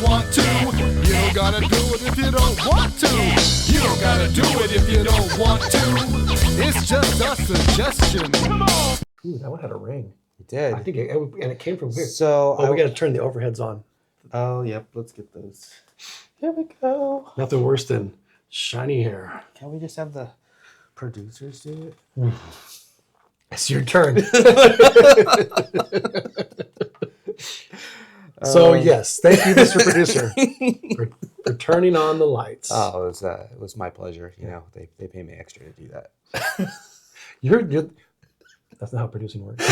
want to. You don't gotta do it if you don't want to. You don't gotta do it if you don't want to. It's just a suggestion. Come on. Ooh, that one had a ring. It did. I think it came from here. So we got to turn the overheads on. Oh, yep. Let's get those. Here we go. Nothing worse than shiny hair. Can we just have the producers do it? It's your turn. So yes, thank you, Mr. Producer, for turning on the lights. Oh, it was my pleasure. You know, they pay me extra to do that. You're that's not how producing works.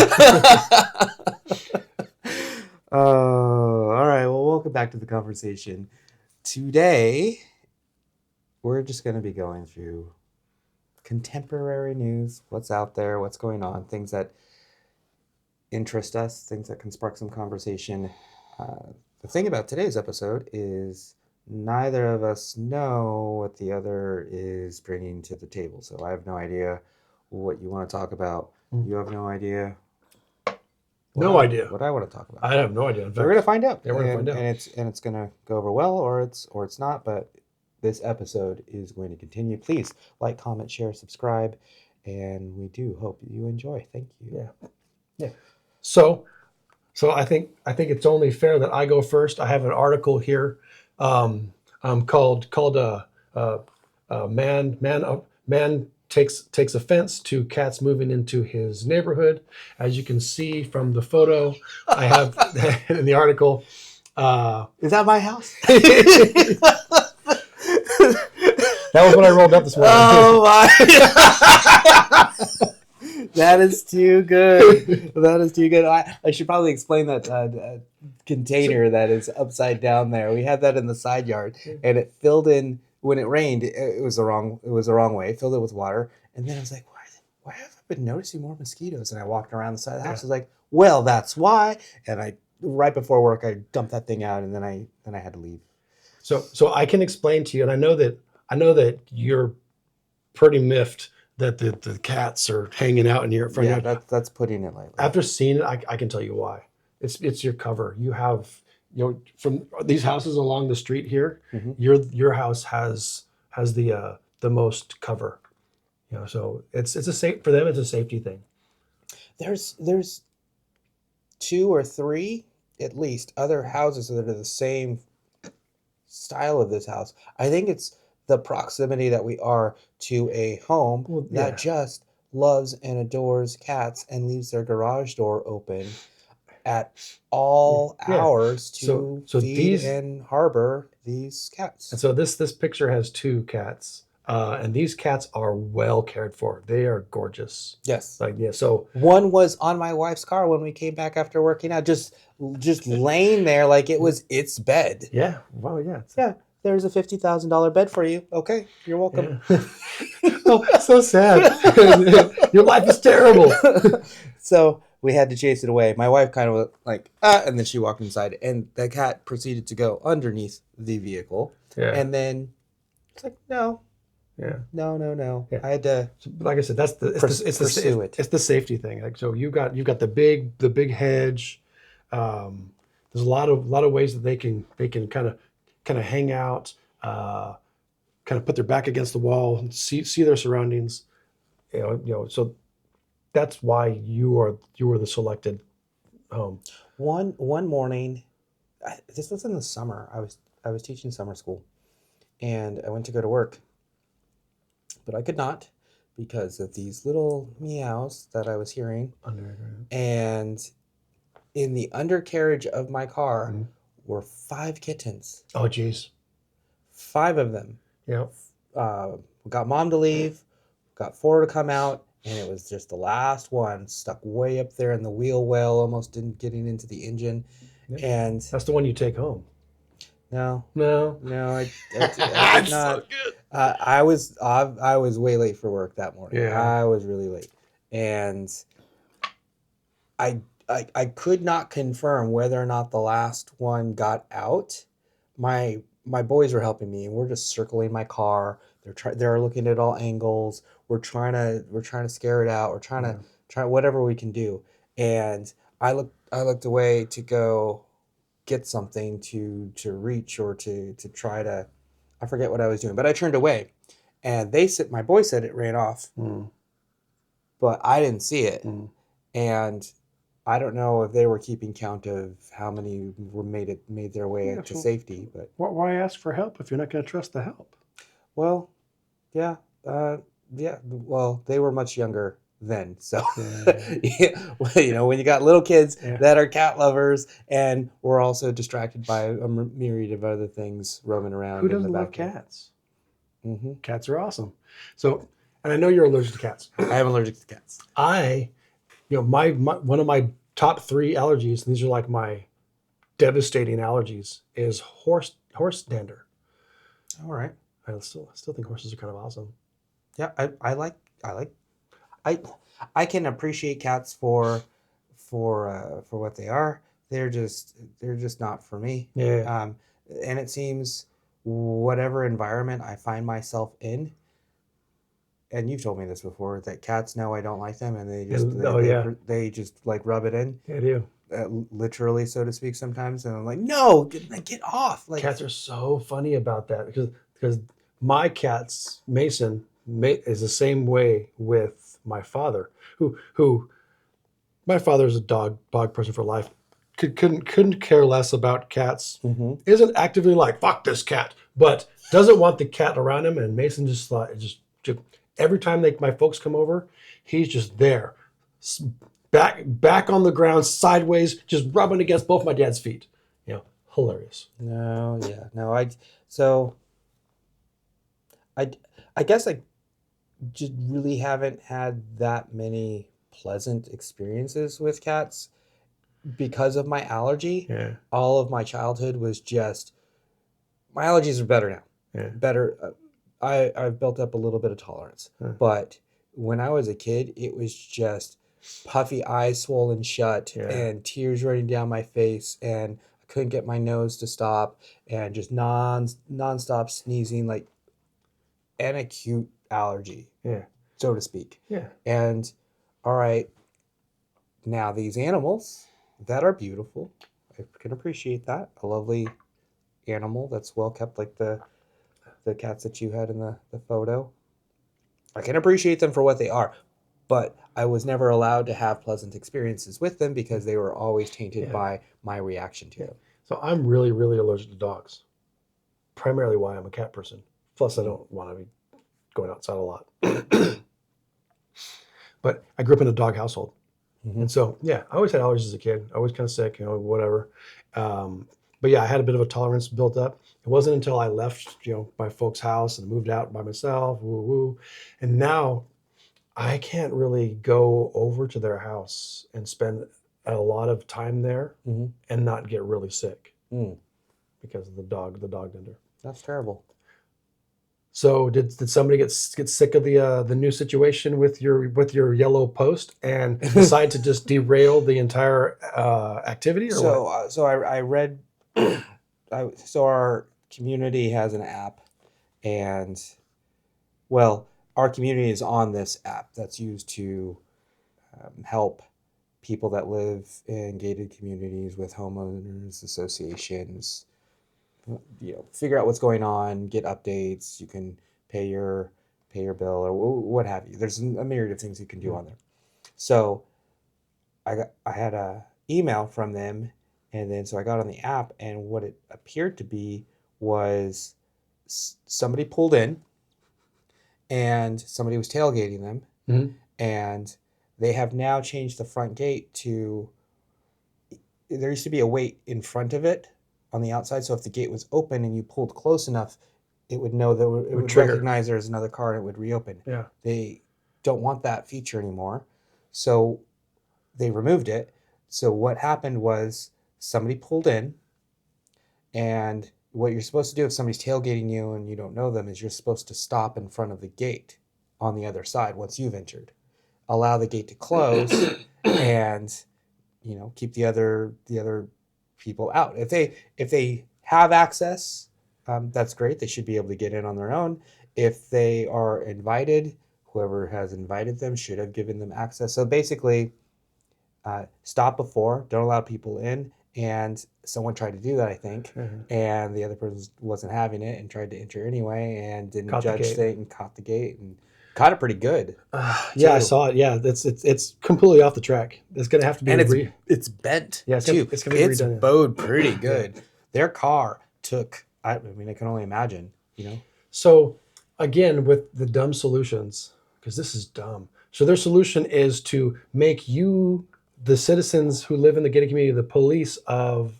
All right. Well, welcome back to the conversation. Today, we're just going to be going through contemporary news, what's out there, what's going on, things that interest us, things that can spark some conversation. The thing about today's episode is neither of us know what the other is bringing to the table. So I have no idea what you want to talk about. You have no idea. Idea what I want to talk about. I have no idea. In fact, we're gonna find out. Yeah, we're gonna find out. And it's gonna go over well, or it's not. But this episode is going to continue. Please like, comment, share, subscribe, and we do hope you enjoy. Thank you. Yeah. So I think it's only fair that I go first. I have an article here, called man takes offense to cats moving into his neighborhood. As you can see from the photo I have in the article. Is that my house? That was when I rolled up this morning. Oh my! That is too good. That is too good. I should probably explain that container that is upside down there. We had that in the side yard, and it filled in when it rained. It was the wrong way. It filled it with water, and then I was like, why have I been noticing more mosquitoes? And I walked around the side of the house. I was like, well, that's why. And right before work, I dumped that thing out, and then I had to leave. So I can explain to you, and I know that you're pretty miffed that the cats are hanging out in your front yard. That's putting it lightly. After seeing it, I can tell you why. It's your cover. You have, from these houses along the street here, your house has the most cover. So it's a safe for them. It's a safety thing. There's 2 or 3 at least other houses that are the same style of this house. I think it's the proximity that we are to a home that just loves and adores cats and leaves their garage door open at all hours to feed and harbor these cats. And so this picture has 2 cats, and these cats are well cared for. They are gorgeous. Yes. So one was on my wife's car when we came back after working out, just laying there like it was its bed. Yeah. Well, yeah. Yeah. There's a $50,000 bed for you. Okay, you're welcome. Yeah. Oh, so sad. Your life is terrible. So we had to chase it away. My wife kind of was like, and then she walked inside, and the cat proceeded to go underneath the vehicle. Yeah. And then it's like, no. Yeah. No. Yeah. I had to. Like I said, it's the safety thing. Like, so you've got the big hedge. There's a lot of ways that they can kind of hang out, kind of put their back against the wall and see their surroundings. So that's why you were the selected home. One morning, this was in the summer. I was teaching summer school, and I went to go to work, but I could not because of these little meows that I was hearing. And in the undercarriage of my car were 5 kittens. Oh, geez. 5 of them. Yeah. Got mom to leave, got 4 to come out, and it was just the last one stuck way up there in the wheel well, almost didn't getting into the engine. Yeah. And that's the one you take home. No, I did not. So good. I was way late for work that morning. Yeah. I was really late, and I could not confirm whether or not the last one got out. My boys were helping me, and we're just circling my car. They're looking at all angles. We're trying to scare it out. We're trying to try whatever we can do. And I looked away to go get something to reach or to try to, I forget what I was doing, but I turned away, and my boy said it ran off, but I didn't see it, and I don't know if they were keeping count of how many were made their way to safety. But why ask for help if you're not going to trust the help? Well, yeah, yeah. Well, they were much younger then, so well, when you got little kids that are cat lovers and we're also distracted by a myriad of other things roaming around. Who doesn't love cats? Cats are awesome. So, and I know you're allergic to cats. I am allergic to cats. My one of my top 3 allergies, and these are like my devastating allergies, is horse dander. All right. I still think horses are kind of awesome. Yeah, I can appreciate cats for what they are. They're just not for me. Yeah. And it seems whatever environment I find myself in, and you've told me this before, that cats know I don't like them, and they just like rub it in. They do. Literally, so to speak, sometimes, and I'm like, no, get off. Like, cats are so funny about that because my cat's Mason is the same way with my father, who my father's a dog person for life. Couldn't care less about cats. Isn't actively like fuck this cat, but doesn't want the cat around him. And Mason just every time my folks come over, he's just there, back on the ground, sideways, just rubbing against both my dad's feet. Hilarious. I guess I just really haven't had that many pleasant experiences with cats because of my allergy. Yeah. All of my childhood was just, my allergies are better now. Yeah. Better. I've built up a little bit of tolerance. But when I was a kid, it was just puffy eyes swollen shut and tears running down my face, and I couldn't get my nose to stop, and just nonstop sneezing, like an acute allergy, so to speak. Yeah. And all right, now these animals that are beautiful, I can appreciate that. A lovely animal that's well kept, like the cats that you had in the photo. I can appreciate them for what they are, but I was never allowed to have pleasant experiences with them because they were always tainted by my reaction to them. So I'm really, really allergic to dogs. Primarily why I'm a cat person. Plus I don't want to be going outside a lot. But I grew up in a dog household. And so, I always had allergies as a kid. Always kind of sick, whatever. But I had a bit of a tolerance built up. It wasn't until I left, my folks' house and moved out by myself, and now I can't really go over to their house and spend a lot of time there and not get really sick because of the dog dander. That's terrible. So did somebody get sick of the new situation with your yellow post and decide to just derail the entire activity? Or so I read. So our community has an app, and our community is on this app that's used to help people that live in gated communities with homeowners associations, figure out what's going on, get updates. You can pay your bill or what have you. There's a myriad of things you can do on there. So I had a email from them. And then so I got on the app, and what it appeared to be was somebody pulled in and somebody was tailgating them. And they have now changed the front gate to, there used to be a weight in front of it on the outside. So if the gate was open and you pulled close enough, it would know that it would recognize there's another car and it would reopen. Yeah. They don't want that feature anymore. So they removed it. So what happened was, somebody pulled in, and what you're supposed to do if somebody's tailgating you and you don't know them is you're supposed to stop in front of the gate on the other side once you've entered. Allow the gate to close and keep the other people out. If they have access, that's great. They should be able to get in on their own. If they are invited, whoever has invited them should have given them access. So basically, stop before, don't allow people in, and someone tried to do that, I think, and the other person wasn't having it and tried to enter anyway and didn't judge things and caught the gate and caught it pretty good. Yeah, I saw it. Yeah, it's completely off the track. It's gonna have to be and it's bent. Yeah, too. It's gonna be redone. Bowed pretty good. Yeah. Their car took. I mean, I can only imagine. So again, with the dumb solutions, because this is dumb. So their solution is to make you, the citizens who live in the gated community, the police of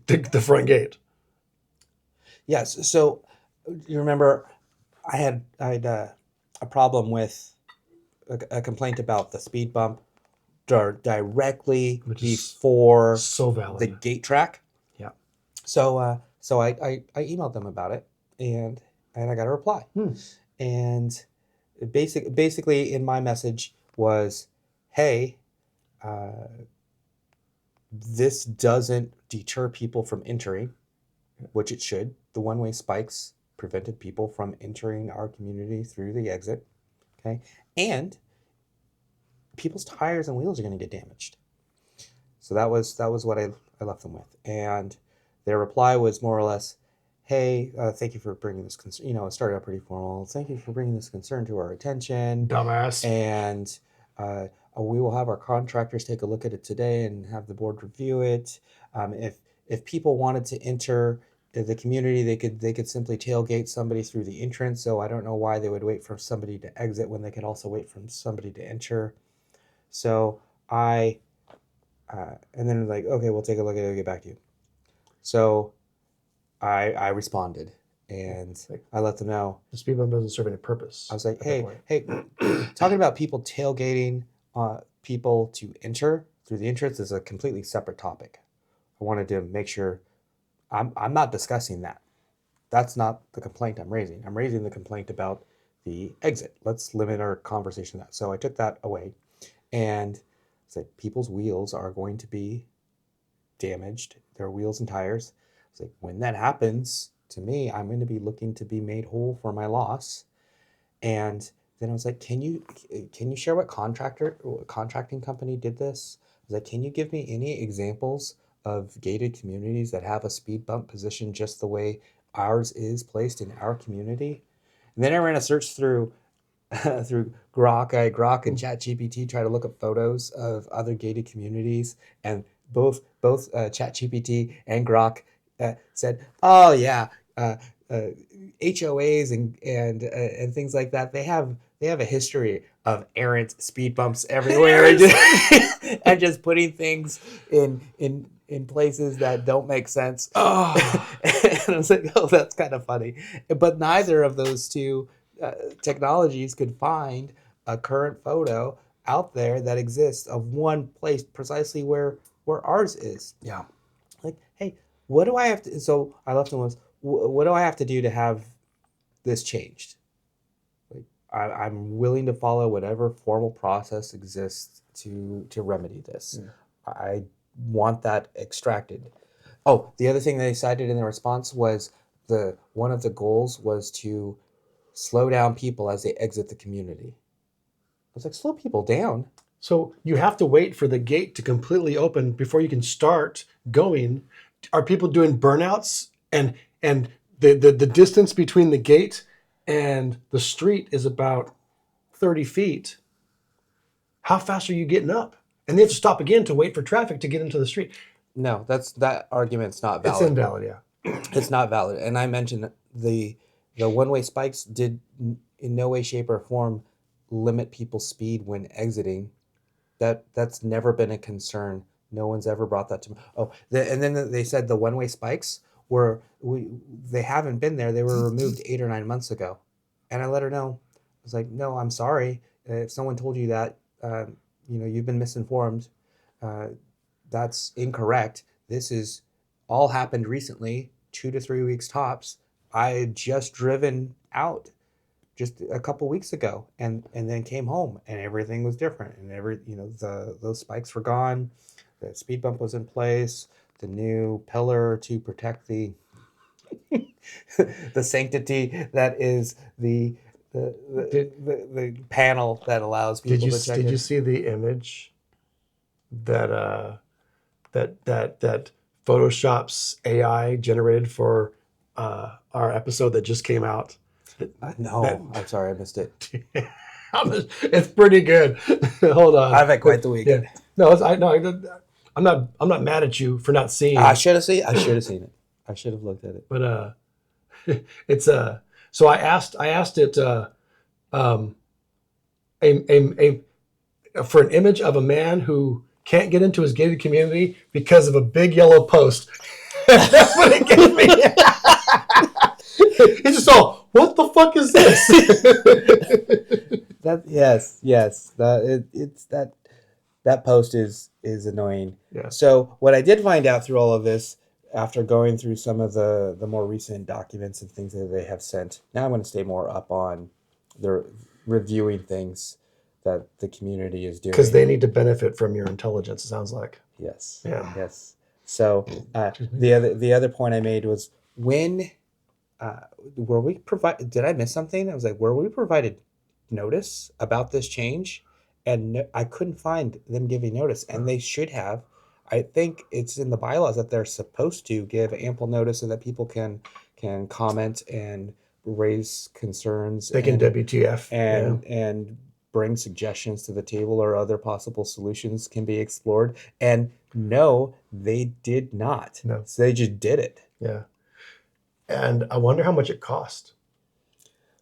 the front gate. Yes. So you remember, I had a problem with a complaint about the speed bump directly before so valid. The gate track. Yeah. So I emailed them about it, and I got a reply. And basically in my message was, hey, this doesn't deter people from entering, which it should. The one-way spikes prevented people from entering our community through the exit. Okay. And people's tires and wheels are going to get damaged. So that was what I left them with. And their reply was more or less, hey, thank you for bringing this concern. It started out pretty formal. Thank you for bringing this concern to our attention. Dumbass. And we will have our contractors take a look at it today and have the board review it. If people wanted to enter the community, they could simply tailgate somebody through the entrance. So I don't know why they would wait for somebody to exit when they could also wait for somebody to enter. So and then like, okay, we'll take a look at it and get back to you. So I responded and I let them know the speed bump doesn't serve any purpose. I was like, hey, talking about people tailgating people to enter through the entrance is a completely separate topic. I wanted to make sure I'm not discussing that. That's not the complaint I'm raising. I'm raising the complaint about the exit. Let's limit our conversation to that. So I took that away and said people's wheels are going to be damaged, their wheels and tires. It's like, when that happens to me, I'm going to be looking to be made whole for my loss. And then I was like, can you share what contracting company did this? I was like, can you give me any examples of gated communities that have a speed bump positioned just the way ours is placed in our community? And then I ran a search through Grok and ChatGPT, try to look up photos of other gated communities, and both ChatGPT and Grok said, oh yeah, HOAs and things like that, they have a history of errant speed bumps everywhere and just putting things in places that don't make sense. Oh. And I was like, oh, that's kind of funny. But neither of those two technologies could find a current photo out there that exists of one place precisely where ours is. Yeah. Like, hey, what do I have to? So I left them with, what do I have to do to have this changed? Like, I'm willing to follow whatever formal process exists to remedy this. Yeah. I want that extracted. Oh, the other thing they cited in the response was one of the goals was to slow down people as they exit the community. I was like, slow people down? So you have to wait for the gate to completely open before you can start going. Are people doing burnouts? And the distance between the gate and the street is about 30 feet. How fast are you getting up? And they have to stop again to wait for traffic to get into the street. No, that argument's not valid. It's invalid, yeah. It's not valid. And I mentioned the one-way spikes did in no way, shape, or form limit people's speed when exiting. That's never been a concern. No one's ever brought that to me. Oh, and then they said the one-way spikes they haven't been there. They were removed 8 or 9 months ago. And I let her know. I was like, no, I'm sorry. If someone told you that, you've been misinformed. That's incorrect. This is all happened recently, 2 to 3 weeks tops. I had just driven out just a couple weeks ago and then came home and everything was different. And those spikes were gone. The speed bump was in place. The new pillar to protect the the sanctity that is the panel that allows people to check. Did you see the image that Photoshop's AI generated for our episode that just came out? No, I'm sorry, I missed it. It's pretty good. Hold on. I've had quite the weekend. Yeah. No, I'm not mad at you for not seeing. I should have seen it. I should have looked at it. But it's so I asked it for an image of a man who can't get into his gated community because of a big yellow post. That's what it gave me. It's just all, what the fuck is this? That post is annoying. Yeah. So what I did find out through all of this, after going through some of the more recent documents and things that they have sent, now I'm going to stay more up on the reviewing things that the community is doing. Because they need to benefit from your intelligence, it sounds like. Yes. Yeah. Yes. So the other point I made was when were we provided? Did I miss something? I was like, were we provided notice about this change? And I couldn't find them giving notice, and they should have. I think it's in the bylaws that they're supposed to give ample notice so that people can comment and raise concerns. They can WTF and bring suggestions to the table, or other possible solutions can be explored. And no, they did not. No. So they just did it. Yeah. And I wonder how much it cost.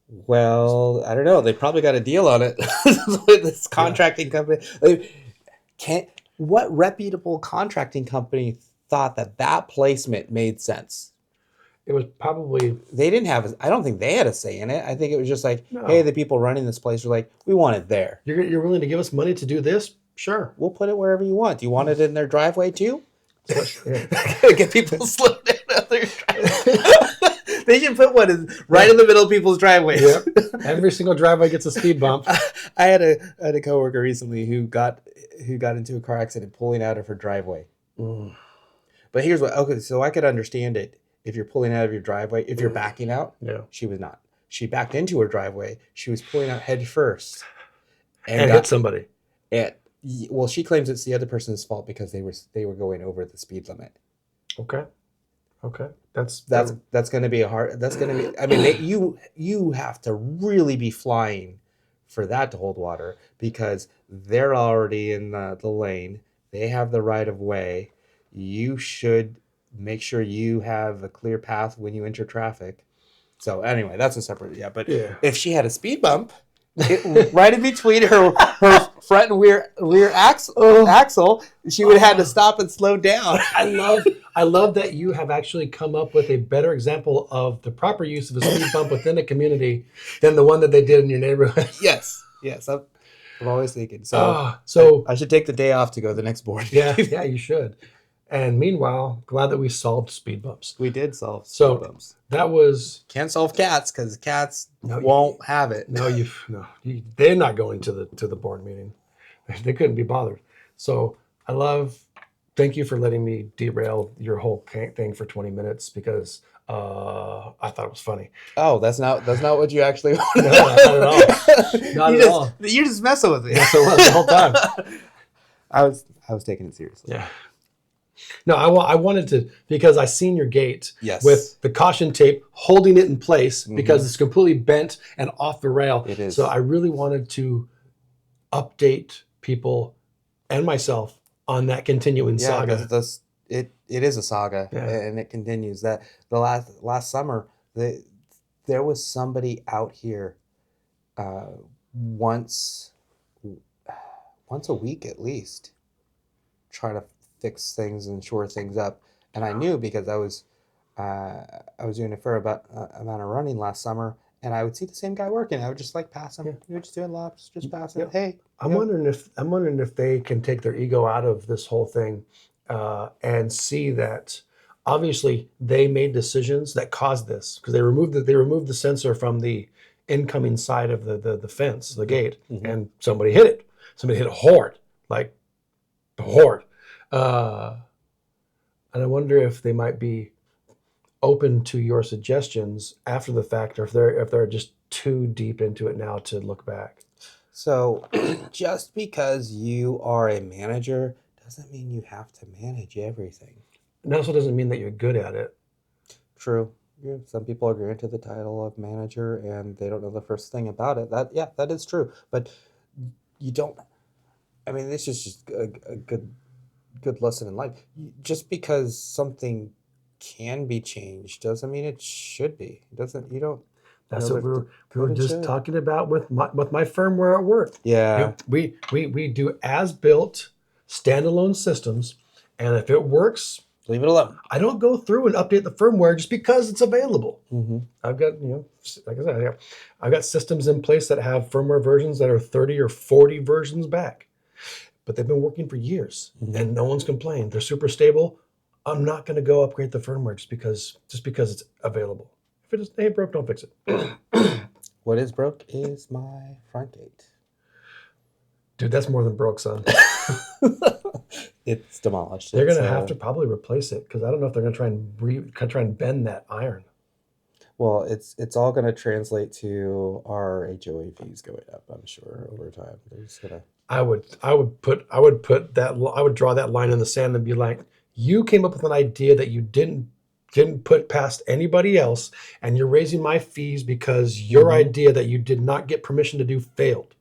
Well, I don't know. They probably got a deal on it with this contracting company. What reputable contracting company thought that placement made sense? It was probably... They didn't have... I don't think they had a say in it. I think it was just like, No. Hey, the people running this place are like, we want it there. You're willing to give us money to do this? Sure. We'll put it wherever you want. Do you want it in their driveway too? Yeah. Get people slowed down on their driveway. They should put one right in the middle of people's driveways. Yep. Every single driveway gets a speed bump. I had a coworker recently who got into a car accident pulling out of her driveway. Mm. But here's what. Okay, so I could understand it if you're pulling out of your driveway. If you're backing out, Yeah. She was not. She backed into her driveway. She was pulling out head first, And hit somebody. Well, she claims it's the other person's fault because they were going over the speed limit. Okay. That's going to be I mean, you have to really be flying for that to hold water, because they're already in the lane. They have the right of way. You should make sure you have a clear path when you enter traffic. So anyway, that's a separate, but Yeah. If she had a speed bump right in between her front and rear axle, she would have had to stop and slow down. I love that you have actually come up with a better example of the proper use of a speed bump within a community than the one that they did in your neighborhood. Yes. I'm always thinking. So I should take the day off to go to the next board. yeah, you should. And meanwhile, glad that we solved speed bumps. We did solve So speed bumps. that was Can't solve cats because cats won't have it. they're not going to the board meeting. They couldn't be bothered. So thank you for letting me derail your whole thing for 20 minutes because I thought it was funny. Oh, that's not what you actually wanted. No, not at all. Not at all. You're just messing with me. Yes, it was the whole time. I was taking it seriously. Yeah. No, I wanted to, because I seen your gate with the caution tape holding it in place because it's completely bent and off the rail. It is. So I really wanted to update people and myself on that continuing saga. It is a saga, and it continues. That the last summer, there was somebody out here once a week at least, trying to fix things and shore things up. And I knew because I was doing a fair amount of running last summer, and I would see the same guy working. I would just pass him. You're just doing laps, just pass him. Hey, I'm wondering if they can take their ego out of this whole thing and see that obviously they made decisions that caused this, because they removed the sensor from the incoming side of the fence, the gate, and somebody hit it. Somebody hit it hard, and I wonder if they might be open to your suggestions after the fact, or if they're just too deep into it now to look back. So just because you are a manager doesn't mean you have to manage everything. And that also doesn't mean that you're good at it. True. Yeah, some people are granted the title of manager and they don't know the first thing about it. That is true. But you don't. I mean, this is just a good lesson in life. Just because something can be changed doesn't mean it should be. It doesn't. You don't. That's know what that we were just talking about with my firmware at work. Yeah. We do as built standalone systems, and if it works, Leave it alone. I don't go through and update the firmware just because it's available. Mm-hmm. I've got, like I said, I've got systems in place that have firmware versions that are 30 or 40 versions back, but they've been working for years, and no one's complained. They're super stable. I'm not going to go upgrade the firmware just because it's available. If it ain't broke, don't fix it. What is broke is my front gate. Dude, that's more than broke, son. It's demolished. They're going to have to probably replace it because I don't know if they're going to try and bend that iron. Well, it's all going to translate to our HOA fees going up, I'm sure, over time. They're just gonna. I would draw that line in the sand and be like, you came up with an idea that you didn't put past anybody else, and you're raising my fees because your idea that you did not get permission to do failed.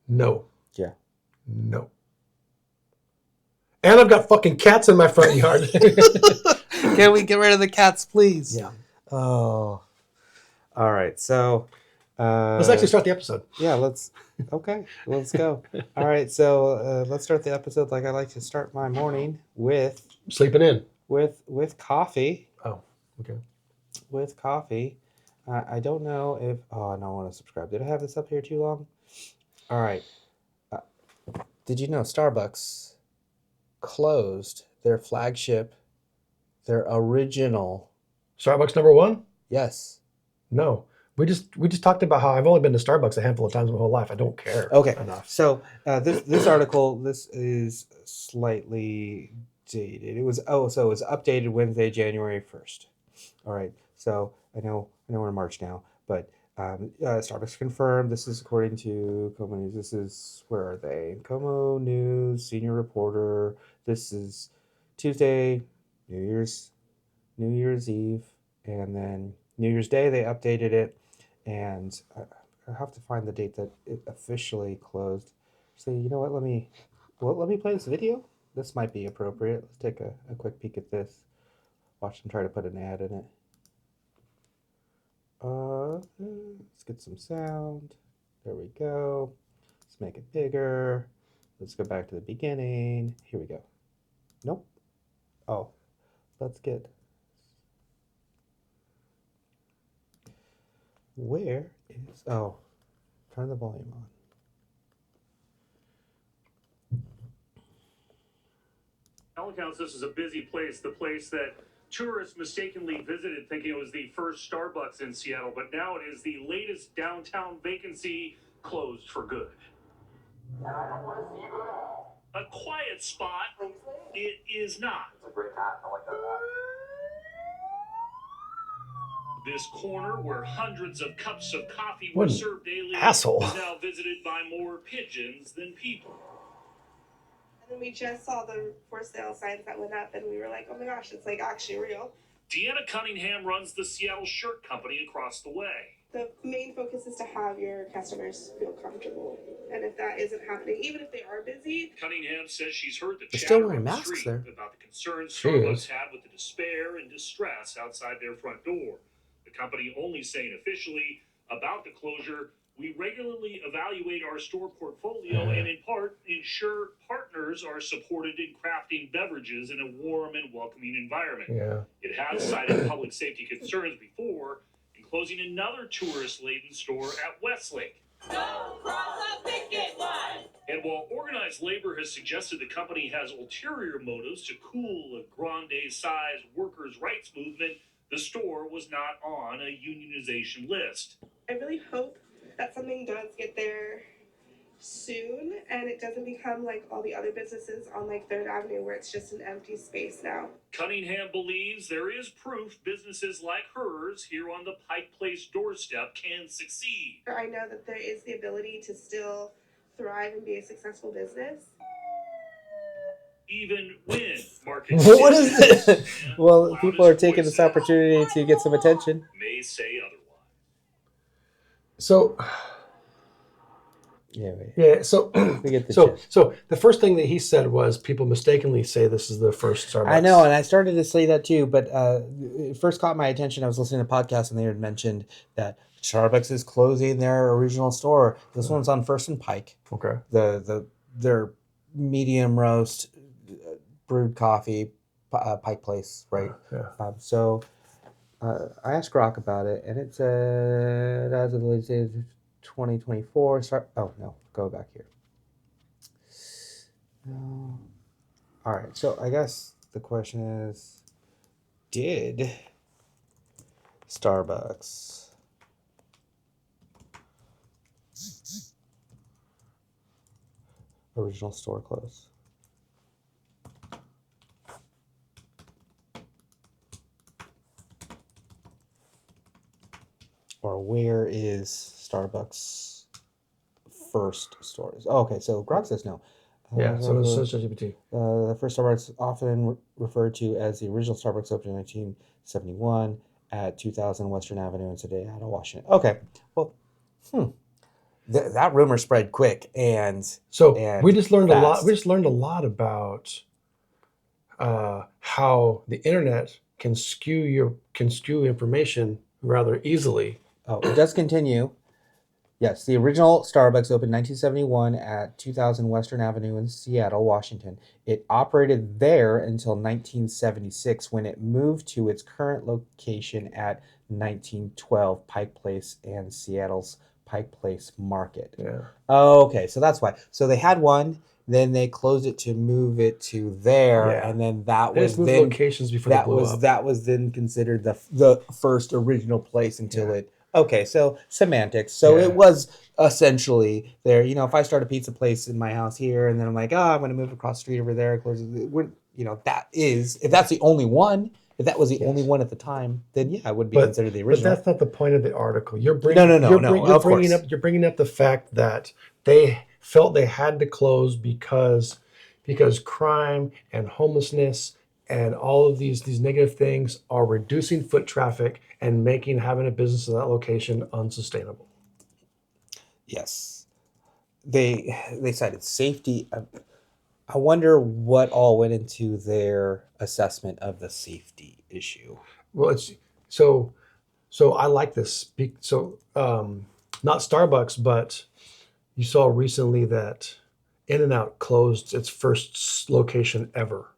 No. Yeah. No. And I've got fucking cats in my front yard. Can we get rid of the cats, please? Yeah. Oh. All right. So let's actually start the episode. Yeah, let's go. All right. So let's start the episode like I like to start my morning with sleeping in. With coffee. Oh, okay. With coffee. I don't know if no, I want to subscribe. Did I have this up here too long? All right. Did you know Starbucks closed their flagship, their original Starbucks #1? Yes. No. We just talked about how I've only been to Starbucks a handful of times in my whole life. I don't care. Okay. Enough. So this article, this is slightly dated. It was updated Wednesday, January 1st. All right. So I know we're in March now, but Starbucks confirmed. This is according to Como News. This is, where are they? Como News senior reporter. This is Tuesday, New Year's Eve, and then New Year's Day they updated it, and I have to find the date that it officially closed. So you know what? Let me play this video. This might be appropriate. Let's take a quick peek at this. Watch them try to put an ad in it. Let's get some sound. There we go. Let's make it bigger. Let's go back to the beginning. Here we go. Nope. Oh, let's get. Where is? Oh, turn the volume on. All accounts, this is a busy place, the place that tourists mistakenly visited thinking it was the first Starbucks in Seattle, but now it is the latest downtown vacancy closed for good. A quiet spot, it is not. It's a great hat. I like that hat. This corner where hundreds of cups of coffee What were an served daily asshole. is now visited by more pigeons than people. And then we just saw the for sale signs that went up, and we were like, oh my gosh, it's like actually real. Deanna Cunningham runs the Seattle Shirt Company across the way. The main focus is to have your customers feel comfortable. And if that isn't happening, even if they are busy. Cunningham says she's heard the They're chatter still wearing on the masks street there. about the concerns She Starbucks is. had with the despair and distress outside their front door. The company only saying officially about the closure, we regularly evaluate our store portfolio and in part ensure partners are supported in crafting beverages in a warm and welcoming environment. Yeah. It has cited public safety concerns before in closing another tourist-laden store at Westlake. Don't cross a picket line! And while organized labor has suggested the company has ulterior motives to cool a grande-sized workers' rights movement, the store was not on a unionization list. I really hope that something does get there soon, and it doesn't become like all the other businesses on like 3rd Avenue where it's just an empty space now. Cunningham believes there is proof businesses like hers here on the Pike Place doorstep can succeed. I know that there is the ability to still thrive and be a successful business. even when market What is conditions this? and Well, loudest people are taking this voices opportunity to get some attention. may say otherwise. So Yeah, so we get the so gist. so the first thing that he said was people mistakenly say this is the first Starbucks. I know, and I started to say that too, but it first caught my attention. I was listening to a podcast, and they had mentioned that Starbucks is closing their original store. This one's on First and Pike. Okay. Their medium roast brewed coffee, Pike Place, right? Yeah. So I asked Grok about it, and it said as of the latest 2024. Oh no, go back here. No. All right, so I guess the question is, did Starbucks original store close? Or where is Starbucks first stores? Oh, okay, so Grok says no. Yeah. So it's ChatGPT. The first Starbucks often referred to as the original Starbucks opened in 1971 at 2000 Western Avenue in Seattle, Washington. Okay, well, that rumor spread quick, and we just learned fast. a lot. We just learned a lot about how the internet can skew information rather easily. Oh, it does continue. Yes, the original Starbucks opened 1971 at 2000 Western Avenue in Seattle, Washington. It operated there until 1976 when it moved to its current location at 1912 Pike Place and Seattle's Pike Place Market. Yeah. Okay, so that's why. So they had one, then they closed it to move it to there, Yeah. and then that They was just moved then locations before they blew up. that was then considered the first original place until it. Okay, so semantics. So Yeah. it was essentially there. You know, if I start a pizza place in my house here, and then I'm like, oh, I'm going to move across the street over there, close it. You know, that is if that's the only one. If that was the only one at the the then yeah, it would be considered the original. But that's not the point of the article. You're bringing You're bringing up the fact that they felt they had to close because crime and homelessness and all of these negative things are reducing foot traffic and making having a business in that location unsustainable. Yes, they cited safety. I wonder what all went into their assessment of the safety issue. Well, it's so I like this. So not Starbucks, but you saw recently that In-N-Out closed its first location ever.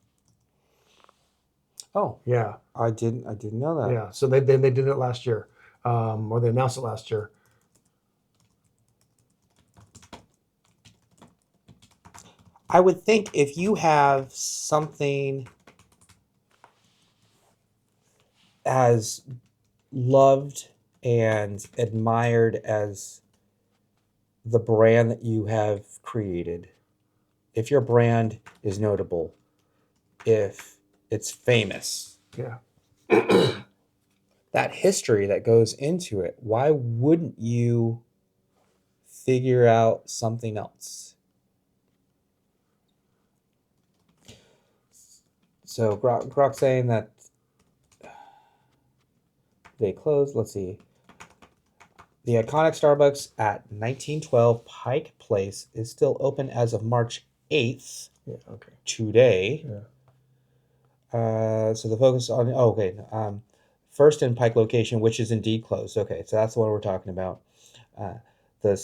Oh, yeah, I didn't know that. Yeah, so they did it last year, or they announced it last year. I would think if you have something as loved and admired as the brand that you have created, if your brand is notable, if it's famous, Yeah, that history that goes into it, why wouldn't you figure out something else? So Grok saying that they closed. Let's see. The iconic Starbucks at 1912 Pike Place is still open as of March 8th. Yeah. Okay. Today. Yeah. So the focus on First and Pike location, which is indeed closed. Okay, so that's the one we're talking about. The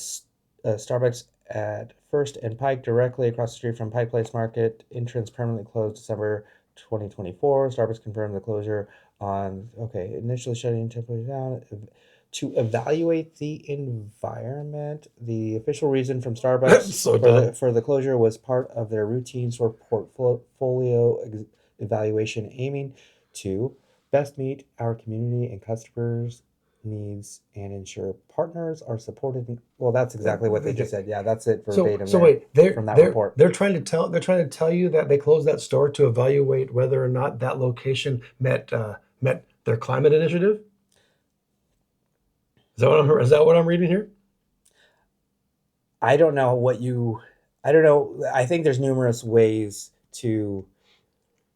Starbucks at First and Pike, directly across the street from Pike Place Market, entrance permanently closed December 2024. Starbucks confirmed the closure on initially shutting temporarily down to evaluate the environment. The official reason from Starbucks for the closure was part of their routine store portfolio evaluation, aiming to best meet our community and customers' needs and ensure partners are supported. Well, that's exactly what they just said. Yeah, that's it verbatim. So wait, from that report. They're trying to tell you that they closed that store to evaluate whether or not that location met their climate initiative. Is that what I'm reading here? I don't know. I think there's numerous ways to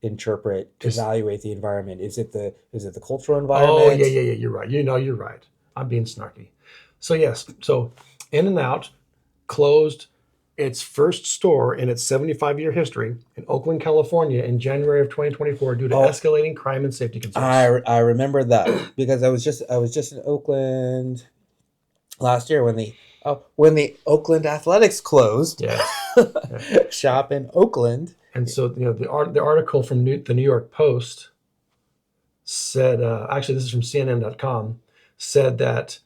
interpret, Just- evaluate the environment? Is it the cultural Oh, environment? yeah. You're right. You're right. I'm being snarky. So yes. So In-N-Out closed its first store in its 75-year history in Oakland, California, in January of 2024 due to escalating crime and safety concerns. I remember that because I was just in Oakland last year when the Oakland Athletics closed. Yeah. Shop in Oakland. And so the article from the New York Post said, actually this is from CNN.com, said that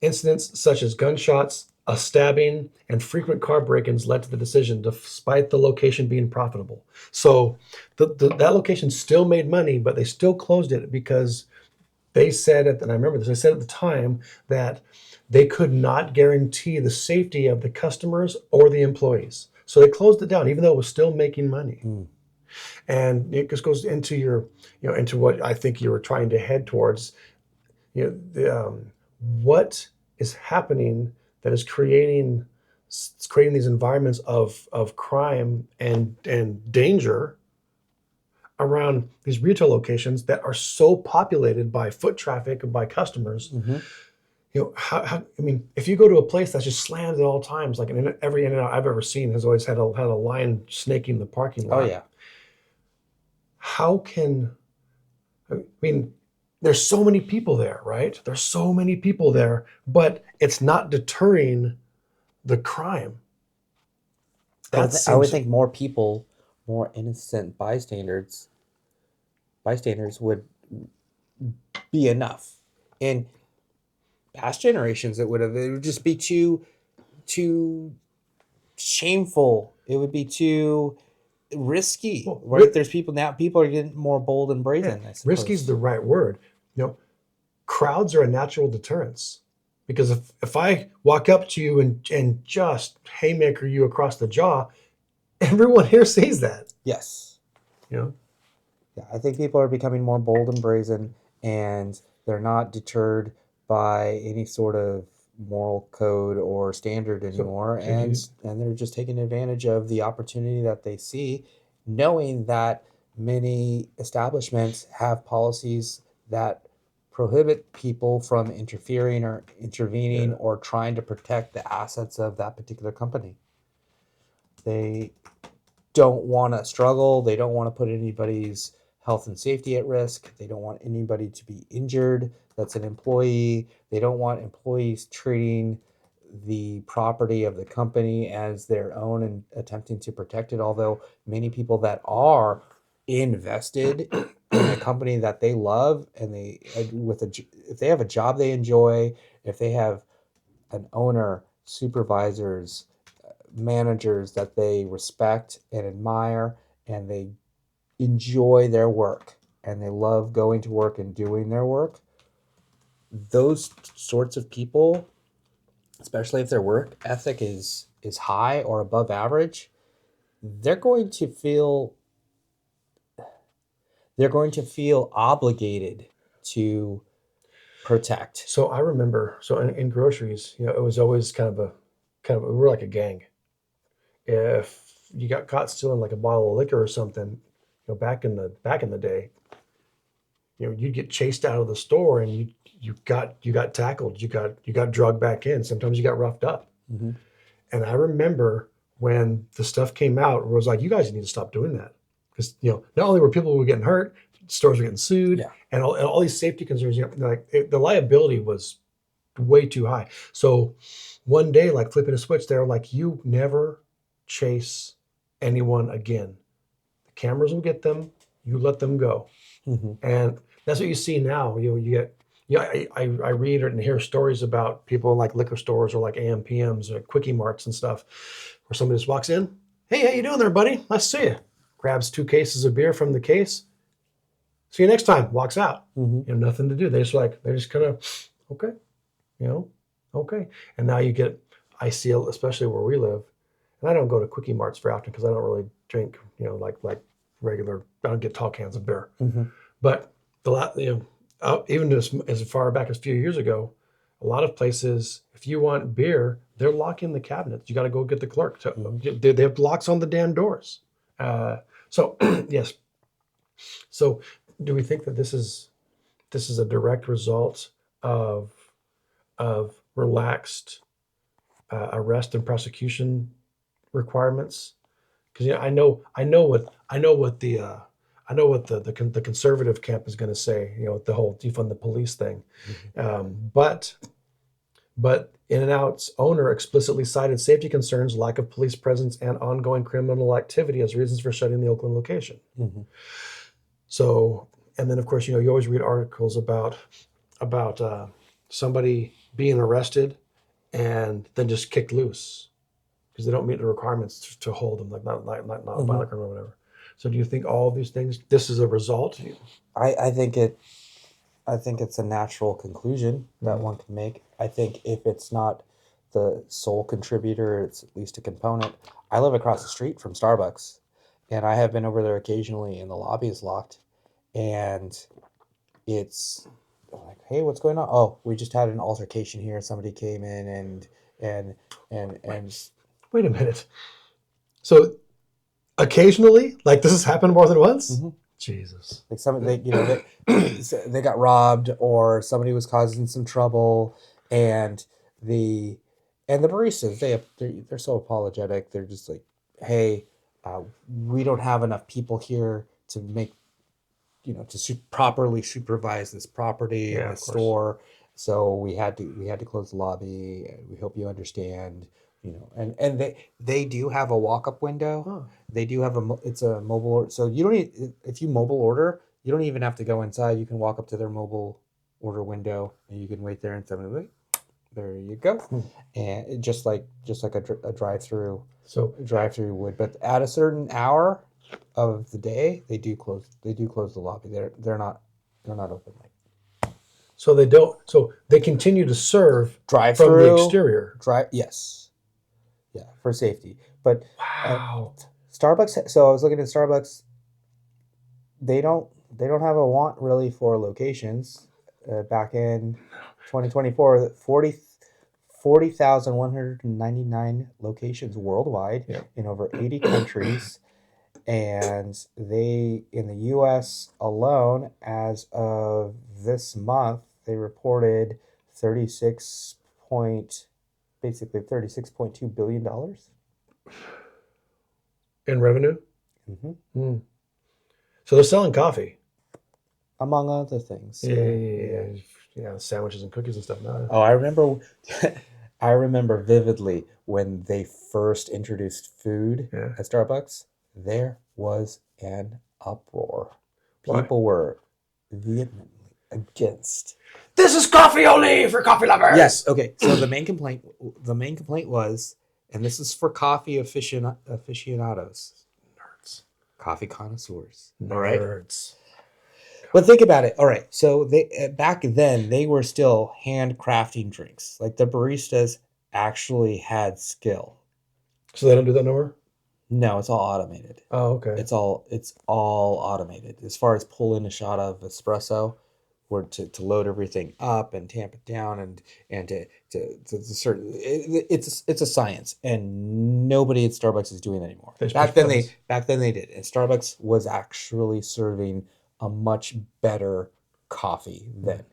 incidents such as gunshots, a stabbing, and frequent car break-ins led to the decision, despite the location being profitable. So that location still made money, but they still closed it because they said, and I remember this, they said at the time that they could not guarantee the safety of the customers or the employees. So they closed it down, even though it was still making money. And it just goes into into what I think you were trying to head towards. What is happening that is creating these environments of crime and danger around these retail locations that are so populated by foot traffic and by customers. How I mean, if you go to a place that's just slammed at all times, like every In-N-Out I've ever seen has always had a line snaking the parking lot. Oh yeah. How can, I mean, there's so many people there, right? There's so many people there, but it's not deterring the crime. I would think more people, more innocent bystanders would be enough. In past generations, it would just be too shameful. It would be too risky. Well, Right? There's people now. People are getting more bold and brazen. I suppose. Risky is the right word. Crowds are a natural deterrence, because if I walk up to you and just haymaker you across the jaw, everyone here sees that. Yes. Yeah, I think people are becoming more bold and brazen, and they're not deterred by any sort of moral code or standard anymore, and they're just taking advantage of the opportunity that they see, knowing that many establishments have policies that prohibit people from interfering or intervening or trying to protect the assets of that particular company. They don't want to struggle. They don't want to put anybody's health and safety at risk. They don't want anybody to be injured that's an employee. They don't want employees treating the property of the company as their own and attempting to protect it, although many people that are invested in a company that they love, and if they have a job they enjoy, if they have an owner, supervisors, managers that they respect and admire, and they enjoy their work and they love going to work and doing their work, those sorts of people, especially if their work ethic is high or above average, they're going to feel obligated to protect. So I remember, in groceries, it was always kind of we were like a gang. If you got caught stealing like a bottle of liquor or something, back in the day, you'd get chased out of the store and you got tackled, you got drugged back in. Sometimes you got roughed up. Mm-hmm. And I remember when the stuff came out, it was like, you guys need to stop doing that, because not only were people getting hurt, stores were getting sued, and all these safety concerns. The liability was way too high. So one day, like flipping a switch, they were like, you never chase anyone again. The cameras will get them. You let them go. Mm-hmm. And that's what you see now. You get. I read and hear stories about people in like liquor stores or like AMPMs or Quickie Marts and stuff, where somebody just walks in. Hey, how you doing there, buddy? Nice to see you. Grabs 2 cases of beer from the case. See you next time. Walks out. Mm-hmm. Nothing to do. They're just kind of, okay, okay. And now I see, especially where we live, and I don't go to Quickie Marts very often because I don't really drink, like regular. I don't get tall cans of beer. Mm-hmm. But even as far back as a few years ago, a lot of places, if you want beer, they're locking the cabinets. You got to go get the clerk. They have locks on the damn doors. So yes. So do we think that this is a direct result of relaxed arrest and prosecution requirements? Because I know what the conservative camp is going to say. With the whole defund the police thing, but In-N-Out's owner explicitly cited safety concerns, lack of police presence, and ongoing criminal activity as reasons for shutting the Oakland location. Mm-hmm. So, and then of course, you always read articles about somebody being arrested and then just kicked loose because they don't meet the requirements to hold them, like not Mm-hmm. violent criminal or whatever. So, do you think all of these things? This is a result. I think it's a natural conclusion that one can make. I think if it's not the sole contributor, it's at least a component. I live across the street from Starbucks, and I have been over there occasionally, and the lobby is locked, and it's like, hey, what's going on? Oh, we just had an altercation here. Somebody came in and Wait a minute. So, occasionally, like this has happened more than once. Mm-hmm. Jesus. Like they got robbed, or somebody was causing some trouble, and the baristas they're so apologetic. They're just like, hey, we don't have enough people here to make properly supervise this property and the store, so we had to close the lobby. We hope you understand. And they do have a walk-up window. Huh. They do have it's a mobile order. So you don't need, if you mobile order, you don't even have to go inside. You can walk up to their mobile order window and you can wait there and somebody, there you go. And just like a drive-through. So drive-through would, but at a certain hour of the day, they do close the lobby. They're not open. So they don't. So they continue to serve Drive-through from the exterior. Yes. Yeah, for safety. But Wow. Starbucks. So I was looking at Starbucks. They don't have a want really for locations. Back in 2024, 40,199 locations worldwide in over 80 countries, and they in the U.S. alone, as of this month, they reported $36.2 billion In revenue? Mm-hmm. So they're selling coffee. Among other things. Yeah, sandwiches and cookies and stuff. No. Oh, I remember vividly when they first introduced food at Starbucks. There was an uproar. People were vehemently against. This is coffee only for coffee lovers. Yes. Okay. So the main complaint was, and this is for coffee aficionados, Nerds, coffee connoisseurs. nerds. All right. But think about it. All right. So they back then they were still handcrafting drinks. Like the baristas actually had skill. So they don't do that no more? No, it's all automated. Oh, okay. It's all automated. As far as pulling a shot of espresso, or to load everything up and tamp it down and to certain, it's a science, and nobody at Starbucks is doing that anymore. Back then they did, and Starbucks was actually serving a much better coffee then.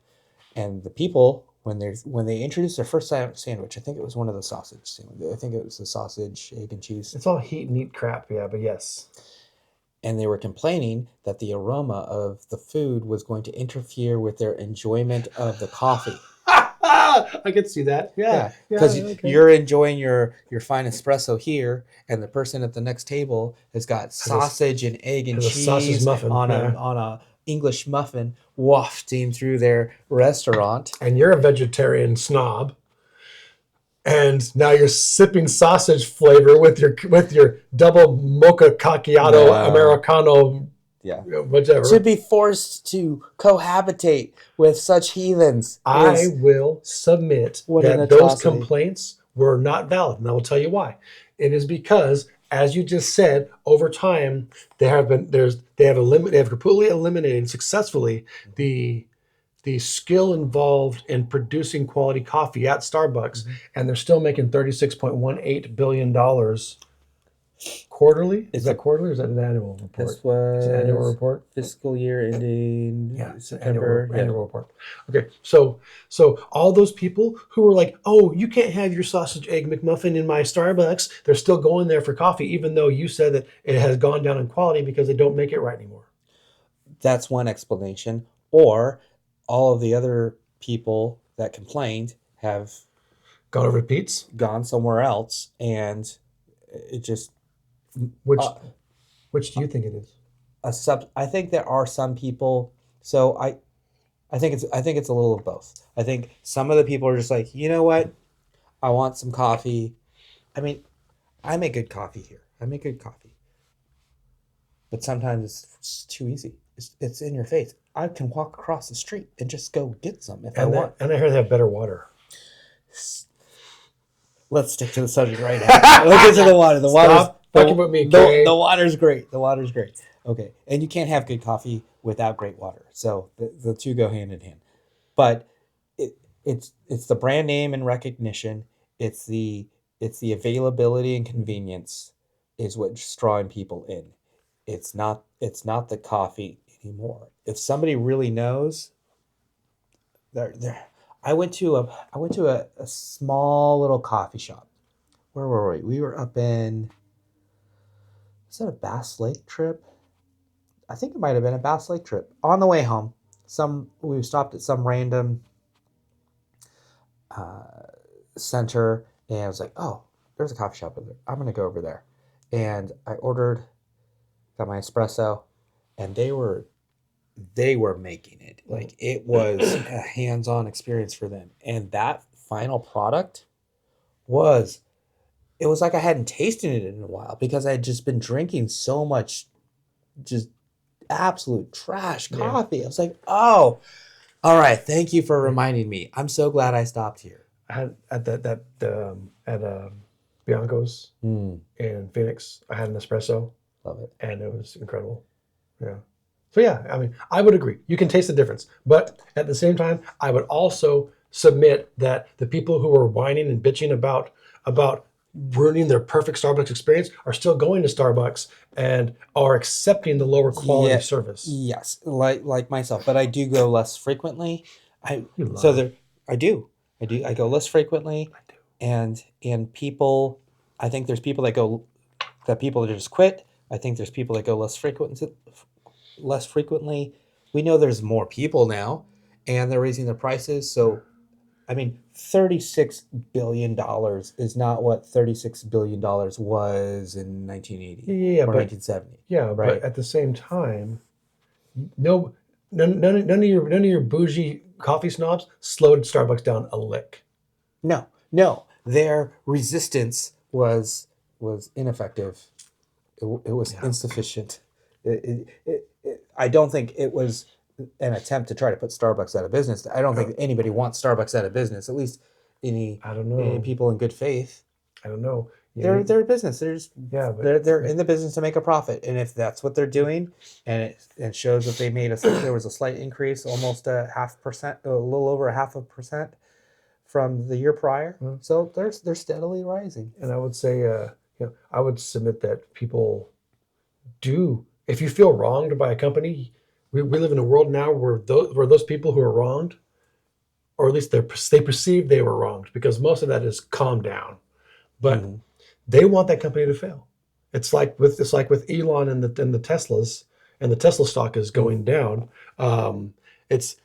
And the people, when they introduced their first sandwich, I think it was one of the sausage sandwiches. I think it was the sausage, egg, and cheese. It's all heat and eat crap, yeah, but yes. And they were complaining that the aroma of the food was going to interfere with their enjoyment of the coffee. I could see that. Yeah. Because you're enjoying your fine espresso here, and the person at the next table has got sausage and egg and cheese on a English muffin wafting through their restaurant. And you're a vegetarian snob. And now you're sipping sausage flavor with your double mocha macchiato Americano, whatever. To be forced to cohabitate with such heathens. I will submit that those complaints were not valid, and I will tell you why. It is because, as you just said, over time they have completely eliminated successfully the skill involved in producing quality coffee at Starbucks, and they're still making $36.18 billion quarterly. Is that quarterly or is that an annual report? This was an annual report. Fiscal year ending September. Annual report. Okay, so all those people who were like, "Oh, you can't have your sausage egg McMuffin in my Starbucks," they're still going there for coffee, even though you said that it has gone down in quality because they don't make it right anymore. That's one explanation. Or all of the other people that complained have gone over to Pete's, gone somewhere else, and it just which do you think it is? I think there are some people. So I think it's a little of both. I think some of the people are just like, you know what, I want some coffee. I mean, I make good coffee here. But sometimes it's too easy. It's in your face. I can walk across the street and just go get some if I want. And I hear they have better water. Let's stick to the subject right now. Let's get to the water. The water's talking about me, Kay. The water's great. Okay, and you can't have good coffee without great water. So the two go hand in hand. But it's the brand name and recognition. It's the availability and convenience is what's drawing people in. It's not the coffee anymore. If somebody really knows, I went to a small little coffee shop. Where were we? We were up in, is that a Bass Lake trip? I think it might have been a Bass Lake trip. On the way home, we stopped at some random center, and I was like, oh, there's a coffee shop over there. I'm gonna go over there. And I got my espresso, and they were making it. Like, it was a hands-on experience for them. And that final product was like I hadn't tasted it in a while, because I had just been drinking so much just absolute trash coffee. Yeah. I was like, oh, all right, thank you for reminding me. I'm so glad I stopped here. I had at Bianco's in Phoenix, I had an espresso. Love it. And it was incredible. Yeah. So yeah, I mean, I would agree. You can taste the difference. But at the same time, I would also submit that the people who are whining and bitching about ruining their perfect Starbucks experience are still going to Starbucks and are accepting the lower quality service. Yes, like myself, but I do go less frequently. I do. I go less frequently. I do. And people, I think there's people that people just quit. I think there's people that go less frequently. We know there's more people now, and they're raising their prices. So, I mean, $36 billion is not what $36 billion was in 1980 or 1970. Yeah, right. But at the same time, none of your bougie coffee snobs slowed Starbucks down a lick. No. Their resistance was ineffective. It was insufficient. I don't think it was an attempt to try to put Starbucks out of business. I don't think anybody wants Starbucks out of business. At least any people in good faith. I don't know. They're a business. They're in the business to make a profit, and if that's what they're doing, and it shows that they made there was a slight increase, almost a little over 0.5% from the year prior. Mm-hmm. So they're steadily rising. And I would say, I would submit that people do. If you feel wronged by a company, we live in a world now where those people who are wronged, or at least they perceive they were wronged, because most of that is calmed down, but they want that company to fail. It's like with Elon and the Teslas, and the Tesla stock is going down. It's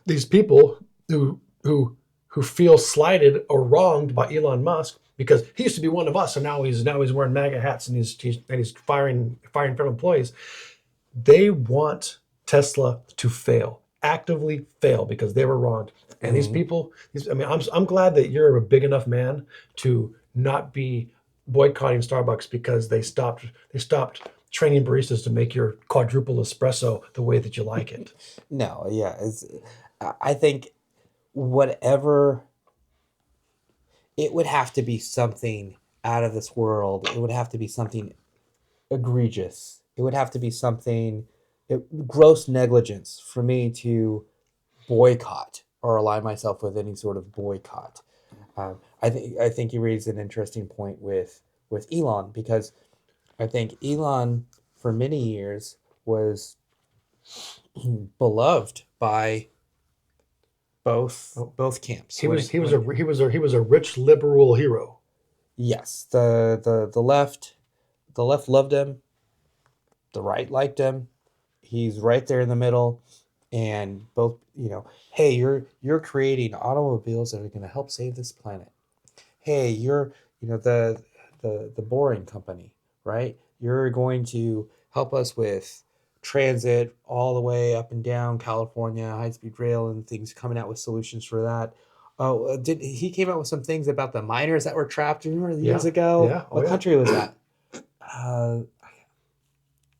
these people who feel slighted or wronged by Elon Musk, because he used to be one of us, and now he's wearing MAGA hats and he's firing fellow employees. They want Tesla to fail, actively fail, because they were wronged. And these people, I'm glad that you're a big enough man to not be boycotting Starbucks because they stopped training baristas to make your quadruple espresso the way that you like it. No, yeah, I think whatever. It would have to be something out of this world. It would have to be something egregious. It would have to be something gross negligence for me to boycott or align myself with any sort of boycott. I think you raised an interesting point with Elon, because I think Elon, for many years, was beloved by both camps. He was a rich liberal hero. Yes, the left loved him, the right liked him. He's right there in the middle, and both, hey, you're creating automobiles that are going to help save this planet. Hey, you're, the boring company, right? You're going to help us with transit all the way up and down California, high-speed rail and things, coming out with solutions for that. Oh, did he came out with some things about the miners that were trapped? Do you remember years ago? Yeah. What country was that?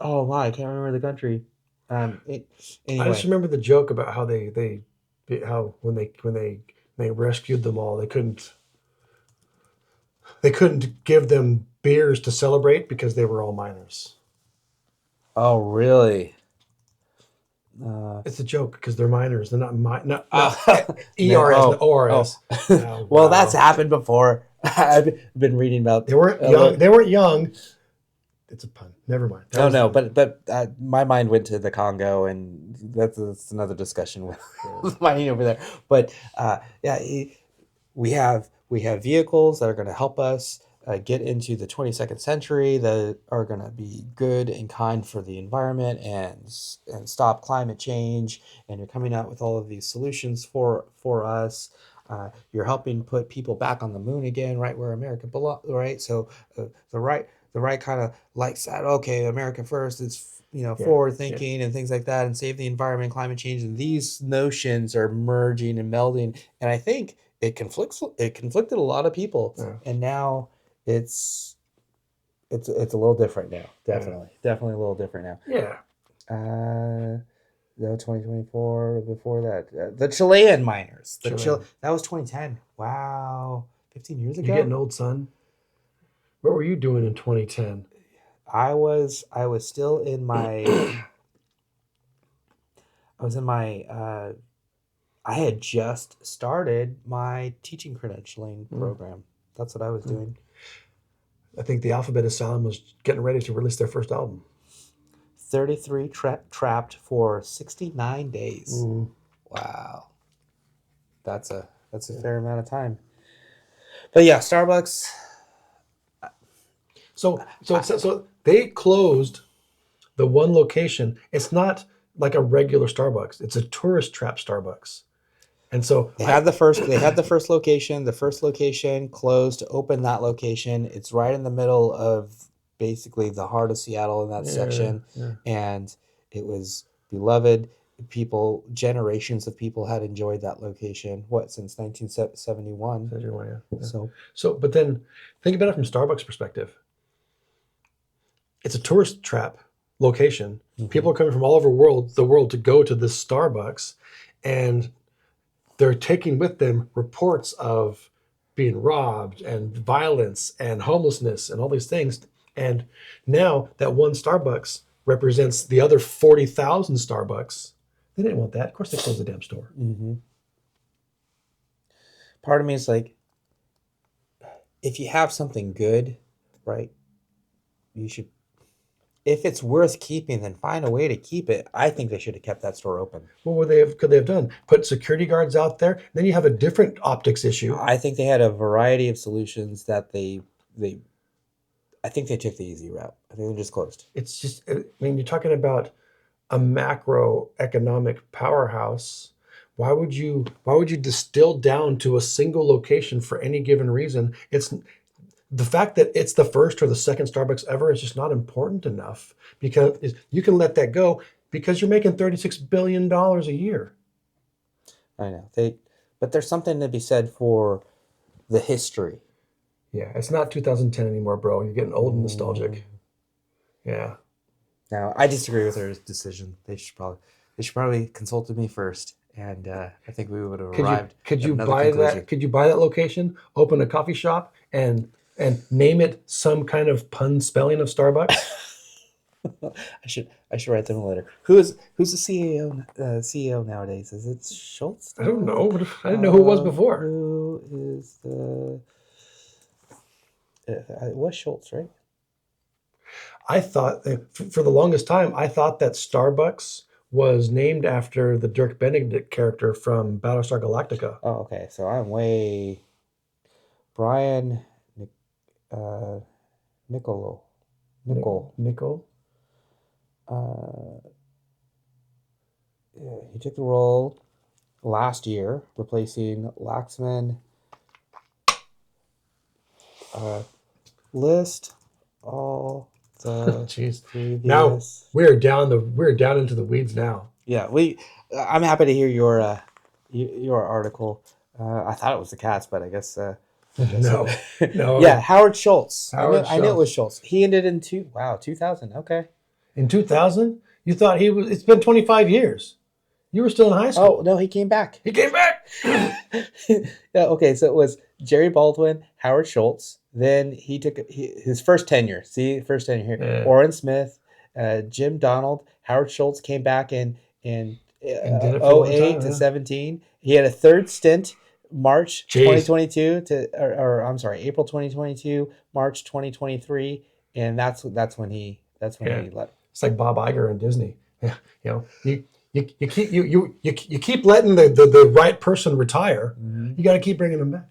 Oh my, I can't remember the country. Anyway. I just remember the joke about how how when they rescued them all, they couldn't give them beers to celebrate because they were all miners. Oh really? It's a joke because they're miners. They're not ERS, no, ORS. Oh, well, that's happened before. I've been reading about. They weren't young. They weren't young. It's a pun. Never mind. But my mind went to the Congo, and that's another discussion with mining over there. But we have vehicles that are going to help us get into the 22nd century, that are going to be good and kind for the environment and stop climate change. And you're coming out with all of these solutions for us. You're helping put people back on the moon again, right where America belongs. Right, so the right kind of likes that. Okay, America first. It's forward thinking and things like that, and save the environment, climate change, and these notions are merging and melding. And I think it conflicted a lot of people, and now it's a little different now. Definitely a little different now. Yeah. 2024. Before that, the Chilean miners. That was 2010. Wow, 15 years ago. You're getting old, son. What were you doing in 2010? I was still in my. I had just started my teaching credentialing program. That's what I was doing. I think the Alphabet Asylum was getting ready to release their first album. 33 trapped for 69 days. Mm. Wow. That's a fair amount of time. But yeah, Starbucks. So they closed the one location. It's not like a regular Starbucks. It's a tourist trap Starbucks. And so they had the first location. The first location closed to open that location. It's right in the middle of basically the heart of Seattle in that section. Yeah. And it was beloved. Generations of people had enjoyed that location. Since 1971. 71, yeah. So but then think about it from Starbucks' perspective. It's a tourist trap location. Mm-hmm. People are coming from all over the world to go to this Starbucks, and they're taking with them reports of being robbed and violence and homelessness and all these things. And now that one Starbucks represents the other 40,000 Starbucks. They didn't want that. Of course they closed the damn store. Mm-hmm. Part of me is like, if you have something good, right, you should, if it's worth keeping, then find a way to keep it. I think they should have kept that store open. What could they have done? Put security guards out there? Then you have a different optics issue. I think they had a variety of solutions that I think they took the easy route. I think they just closed. It's just, you're talking about a macroeconomic powerhouse. Why would you distill down to a single location for any given reason? It's the fact that it's the first or the second Starbucks ever is just not important enough, because you can let that go because you're making $36 billion a year. I know but there's something to be said for the history. Yeah, it's not 2010 anymore, bro. You're getting old and nostalgic. Yeah. Now, I disagree with their decision. They should probably consulted me first, and I think we would have arrived. Could you buy that location, open a coffee shop, and name it some kind of pun spelling of Starbucks? I should write them a letter. Who's the CEO nowadays? Is it Schultz? I don't know. I didn't know who it was before. Who is the? It was Schultz, right? I thought for the longest time, I thought that Starbucks was named after the Dirk Benedict character from Battlestar Galactica. Oh, okay. So I'm way Brian uh, Nicol. Nickel. Yeah, he took the role last year, replacing Laxman. List all the Jeez. previous. Now we're down into the weeds now. Yeah, I'm happy to hear your article. I thought it was the cats, but I guess No. Yeah, Howard Schultz. I knew it was Schultz. Schultz. He ended in 2000. Okay. In 2000, you thought he was. It's been 25 years. You were still in high school. Oh no, he came back. He came back. Yeah, okay, so it was Jerry Baldwin, Howard Schultz. Then he took his first tenure. See, first tenure here. Yeah. Orrin Smith, Jim Donald, Howard Schultz came back in And did it for a long 08 time, to yeah. 17. He had a third stint, March Jeez. 2022 or I'm sorry, April 2022, March 2023, and that's when he left. It's like Bob Iger and Disney. Yeah, you keep letting the right person retire. Mm-hmm. You got to keep bringing them back.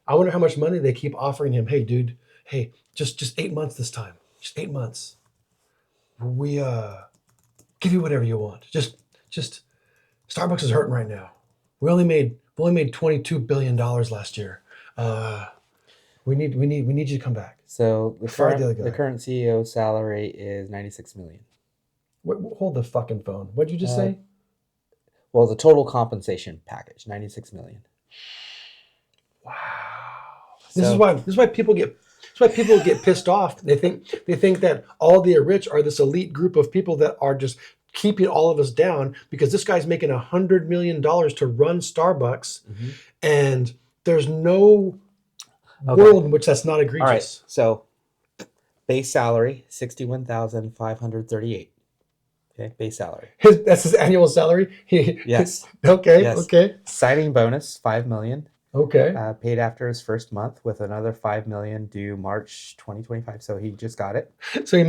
I wonder how much money they keep offering him. Hey, dude. Hey, just 8 months this time. Just 8 months. We give you whatever you want. Just Starbucks is hurting right now. We only made $22 billion last year. We need you to come back. So the Fire the other current, guy. the current CEO's salary is $96 million. Wait, hold the fucking phone. What'd you just say? Well, the total compensation package, $96 million. Wow. This is why people get pissed off. They think that all the rich are this elite group of people that are just keeping all of us down because this guy's making $100 million to run Starbucks, and there's no world in which that's not egregious. All right. So base salary $61,538. Okay, base salary. That's his annual salary. Yes. Okay. Yes. Okay. Signing bonus $5 million. Okay. Paid after his first month with another $5 million due March 2025. So he just got it. So he's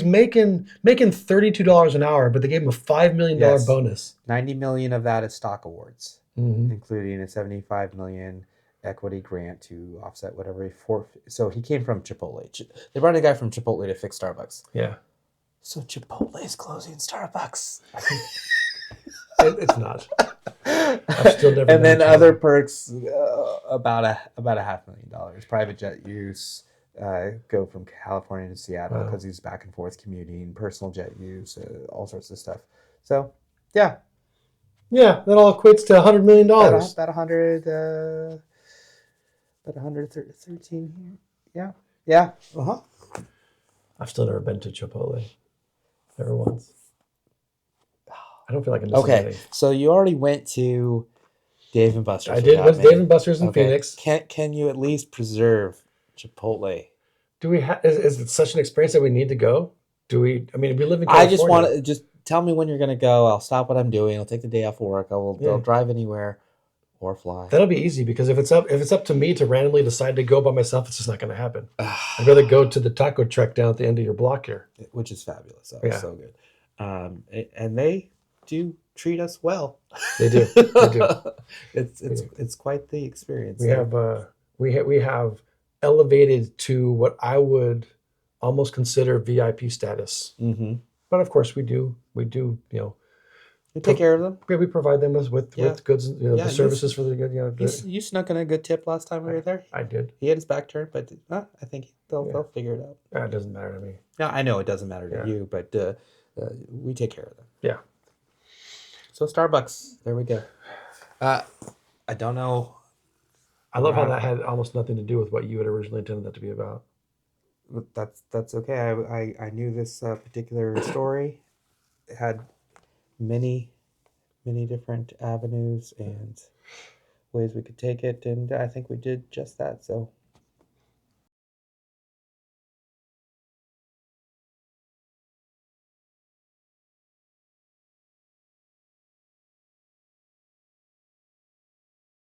making $32 an hour, but they gave him a $5 million bonus. $90 million of that is stock awards, including a $75 million equity grant to offset whatever he forfeit. So he came from Chipotle. They brought a guy from Chipotle to fix Starbucks. Yeah. So Chipotle is closing Starbucks. It's not. I've still never. And then other perks, about a $500,000. Private jet use, go from California to Seattle because he's back and forth commuting. Personal jet use, all sorts of stuff. So, yeah, that all equates to $100 million. about 113 here. Yeah. I've still never been to Chipotle. Never once. I don't feel like I'm missing Okay, anything. so you already went to Dave and Buster's. I did. It was Dave and Buster's in Phoenix. Can you at least preserve Chipotle? Do we have? Is it such an experience that we need to go? Do we? I mean, we live in California. I just want to just tell me when you're going to go. I'll stop what I'm doing. I'll take the day off of work. I'll drive anywhere or fly. That'll be easy because if it's up to me to randomly decide to go by myself, it's just not going to happen. I'd rather go to the taco truck down at the end of your block here, which is fabulous. So, yeah. So good. And they do treat us well. They do. They do. It's quite the experience. We have elevated to what I would almost consider VIP status. Mm-hmm. But of course, we do. We take care of them. We provide them with goods, the services for the good. You snuck in a good tip last time we were there. I did. He had his back turned, but I think they'll figure it out. It doesn't matter to me. Yeah, I know it doesn't matter to you, but we take care of them. Yeah. So Starbucks, there we go. I don't know. I love how that had almost nothing to do with what you had originally intended that to be about. That's okay. I knew this particular story. It had many different avenues and ways we could take it, and I think we did just that. So